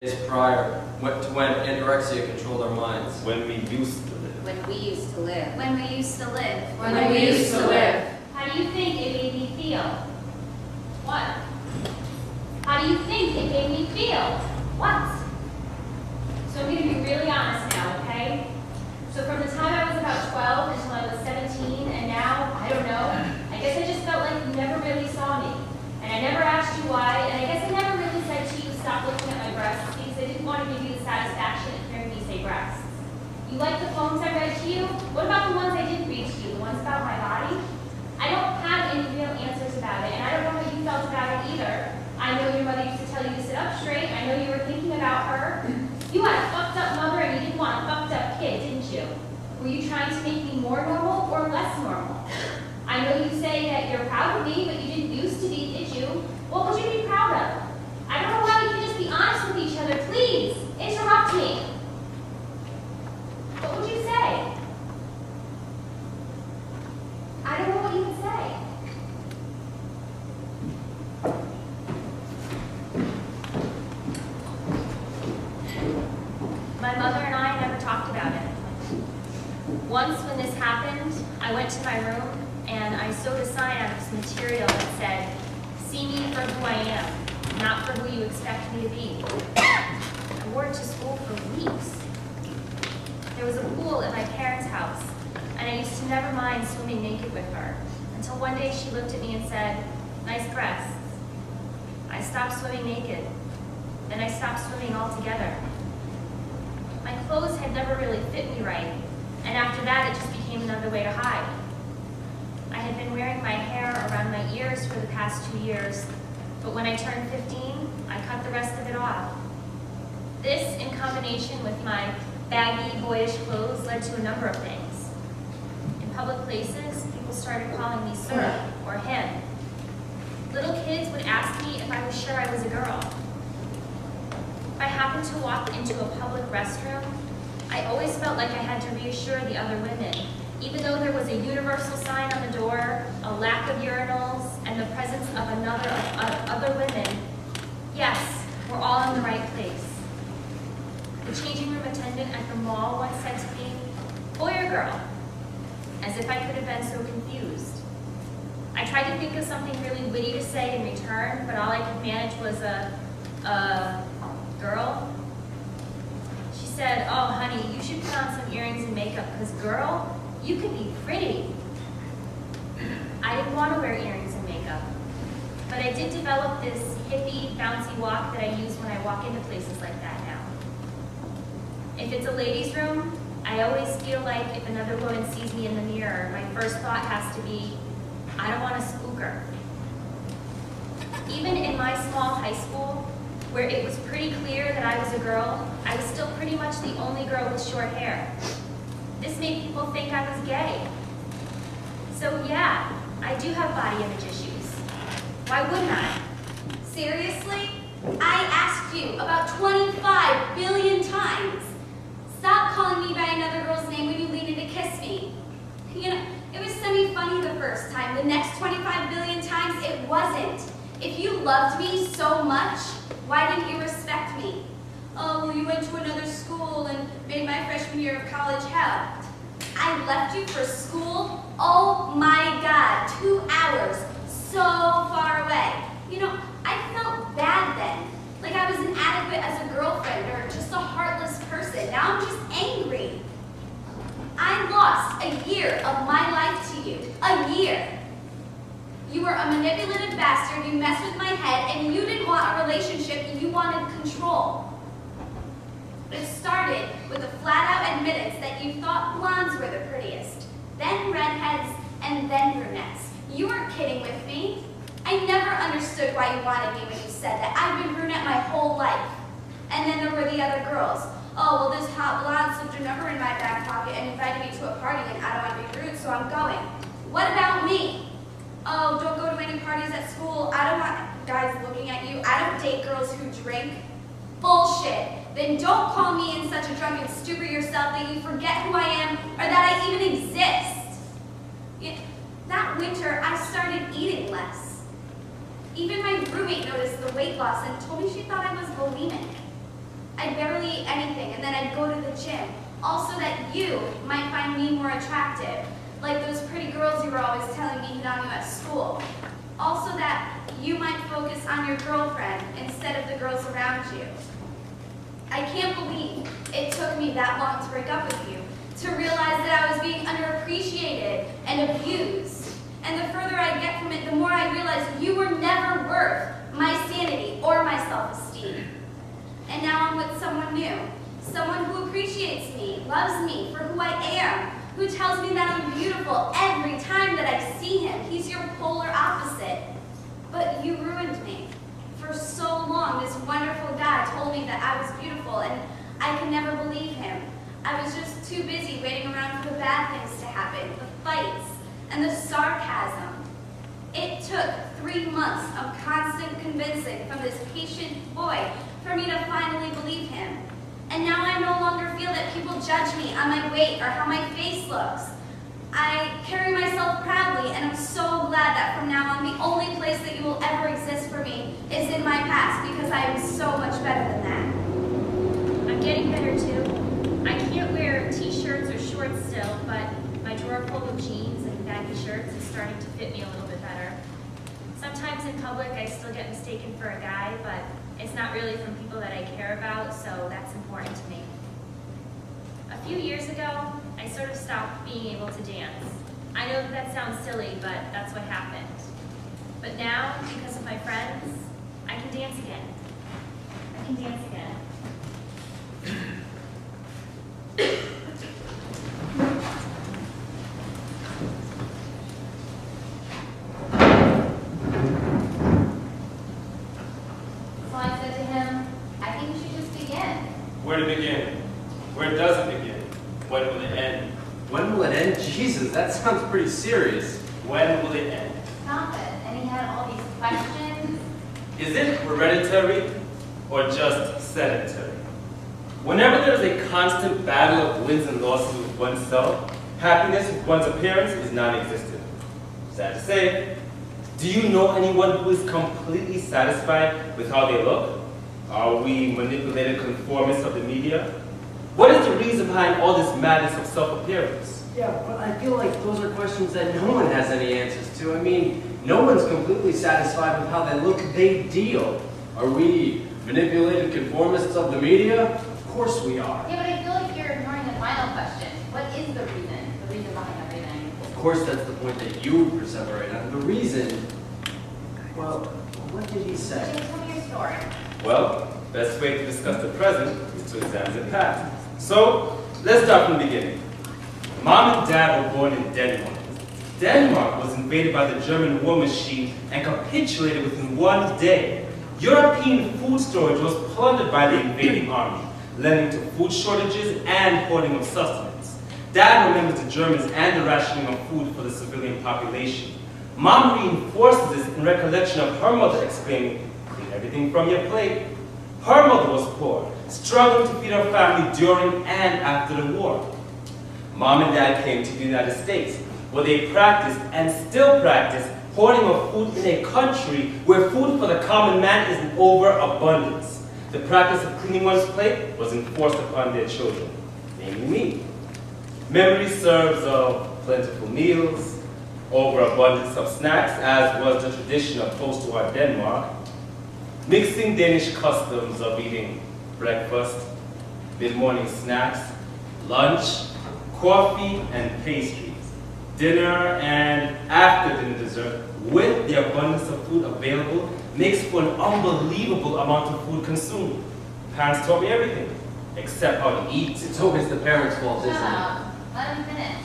Prior to when anorexia controlled our minds. When we used to live. When we used to live. When we used to live. When we used to live. How do you think it made me feel? What? How do you think it made me feel? What? So I'm going to be really honest now, okay? So from the time I was about 12 until I was 17, and now, I don't know, I guess I just felt like you never really saw me. And I never asked you why, and I guess I never really said to you, stop looking at my breasts, because I didn't want to give you the satisfaction of hearing me say breasts. You like the poems I read to you? What about the ones I didn't read to you, the ones about my body? I don't have any real answers about it, and I don't know how you felt about it either. I know your mother used to tell you to sit up straight. I know you were thinking about her. You had a fucked up mother and you didn't want a fucked up kid, didn't you? Were you trying to make me more normal or less normal? I know you say that you're proud of me, but you didn't used to be, did you? What would you be proud of? I don't know why we can just be honest with each other. Please, interrupt me. What would you say? I don't know what you would say. My mother and I never talked about it. Once when this happened, I went to my room and I sewed a sign out of some material that said, "See me for who I am, not for who you expect me to be." I wore it to school for weeks. There was a pool at my parents' house, and I used to never mind swimming naked with her, until one day she looked at me and said, "Nice breasts." I stopped swimming naked. Then I stopped swimming altogether. My clothes had never really fit me right, and after that it just became another way to hide. I had been wearing my hair around my ears for the past 2 years, but when I turned 15, I cut the rest of it off. This, in combination with my baggy, boyish clothes, led to a number of things. In public places, people started calling me sir or him. Little kids would ask me if I was sure I was a girl. If I happened to walk into a public restroom, I always felt like I had to reassure the other women, even though there was a universal sign on the door, a lack of urinals, and the presence of other women. Yes, we're all in the right place. The changing room attendant at the mall once said to me, "Boy or girl?" As if I could have been so confused. I tried to think of something really witty to say in return, but all I could manage was a girl? She said, "Oh, honey, you should put on some earrings and makeup, because girl, you could be pretty." I didn't want to wear earrings and makeup, but I did develop this hippie, bouncy walk that I use when I walk into places like that now. If it's a ladies' room, I always feel like if another woman sees me in the mirror, my first thought has to be, I don't want to spook her. Even in my small high school, where it was pretty clear that I was a girl, I was still pretty much the only girl with short hair. This made people think I was gay. So yeah, I do have body image issues. Why wouldn't I? Seriously? I asked you about 25 billion times. Stop calling me by another girl's name when you lean in to kiss me. You know, it was semi-funny the first time. The next 25 billion times, it wasn't. If you loved me so much, why didn't you respect me? Oh, well, you went to another school and made my freshman year of college hell. I left you for school? Oh my God, 2 hours, so far away. You know, I felt bad then. Like I was inadequate as a girlfriend or just a heartless person. Now I'm just angry. I lost a year of my life to you. A year. You were a manipulative bastard, you messed with my head, and you didn't want a relationship, you wanted control. It started with a flat-out admittance that you thought blondes were the prettiest, then redheads, and then brunettes. You weren't kidding with me. I never understood why you wanted me when you said that. I've been brunette my whole life. And then there were the other girls. Oh, well, this hot blonde slipped her number in my back pocket and invited me to a party, and I don't want to be rude, so I'm going. What about me? Oh, don't go to any parties at school. I don't want guys looking at you. I don't date girls who drink. Bullshit. Then don't call me in such a drunken stupor yourself that you forget who I am or that I even exist. That winter, I started eating less. Even my roommate noticed the weight loss and told me she thought I was bulimic. the gym. Also that you might find me more attractive, like those pretty girls you were always telling me hit on you at school. Also that you might focus on your girlfriend instead of the girls around you. I can't believe it took me that long to break up with you, to realize that I was being underappreciated and abused. And the further I get from it, the more I realize you were never worth my sanity or my self-esteem. And now I'm with someone new, someone who appreciates me, loves me for who I am, who tells me that I'm beautiful every time that I see him. He's your polar opposite. But you ruined me. For so long, this wonderful guy told me that I was beautiful, and I could never believe him. I was just too busy waiting around for the bad things to happen, the fights, and the sarcasm. It took 3 months of constant convincing from this patient boy for me to finally believe him. And now I no longer feel that people judge me on my weight or how my face looks. I carry myself proudly, and I'm so glad that from now on, the only place that you will ever exist for me is in my past, because I am so much better than that. I'm getting better too. I can't wear t-shirts or shorts still, but my drawer full of jeans and baggy shirts is starting to fit me a little bit better. Sometimes in public I still get mistaken for a guy, but it's not really from people that I care about, so that's important to me. A few years ago, I sort of stopped being able to dance. I know that sounds silly, but that's what happened. But now, because of my friends, I can dance again. I can dance again. So I said to him, I think we should just begin. Where to begin? Where does it begin? When will it end? When will it end? Jesus, that sounds pretty serious. When will it end? Stop it. And he had all these questions. Is it hereditary or just sedentary? Whenever there is a constant battle of wins and losses with oneself, happiness with one's appearance is non-existent. Sad to say, do you know anyone who is completely satisfied with how they look? Are we manipulated conformists of the media? What is the reason behind all this madness of self-appearance? Yeah, but I feel like those are questions that no one has any answers to. I mean, no one's completely satisfied with how they look. They deal. Are we manipulated conformists of the media? Of course we are. Yeah, but I feel like you're ignoring the final question. What is the reason? The reason behind everything? Of course, that's the point that you perseverate on. The reason, well, what did he say? Jay, tell me your story. Well, best way to discuss the present is to examine the past. So, let's start from the beginning. Mom and Dad were born in Denmark. Denmark was invaded by the German war machine and capitulated within 1 day. European food storage was plundered by the invading army, leading to food shortages and hoarding of sustenance. Dad remembers the Germans and the rationing of food for the civilian population. Mom reinforces this in recollection of her mother exclaiming, "Clean everything from your plate." Her mother was poor, struggling to feed her family during and after the war. Mom and Dad came to the United States, where they practiced and still practice hoarding of food in a country where food for the common man is in overabundance. The practice of cleaning one's plate was enforced upon their children, namely me. Memory serves of plentiful meals, overabundance of snacks, as was the tradition of post-war Denmark, mixing Danish customs of eating breakfast, mid-morning snacks, lunch, coffee and pastries, dinner and after-dinner dessert, with the abundance of food available, makes for an unbelievable amount of food consumed. Parents taught me everything, except how to eat. It's always the parents' fault, isn't Shut it? up. Let him finish.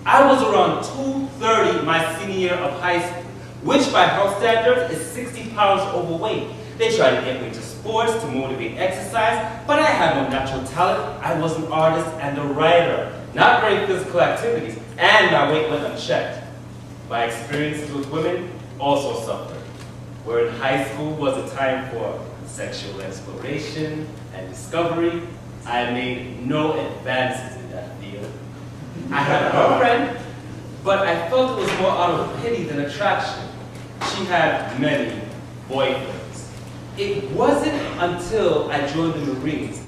I was around 230 my senior year of high school, which by health standards is 60 pounds overweight. They tried to get me into sports to motivate exercise, but I had no natural talent. I was an artist and a writer, not great physical activities, and my weight went unchecked. My experiences with women also suffered, where in high school was a time for sexual exploration and discovery. I made no advances in that field. I had a girlfriend, but I felt it was more out of pity than attraction. She had many boyfriends. It wasn't until I joined the Marines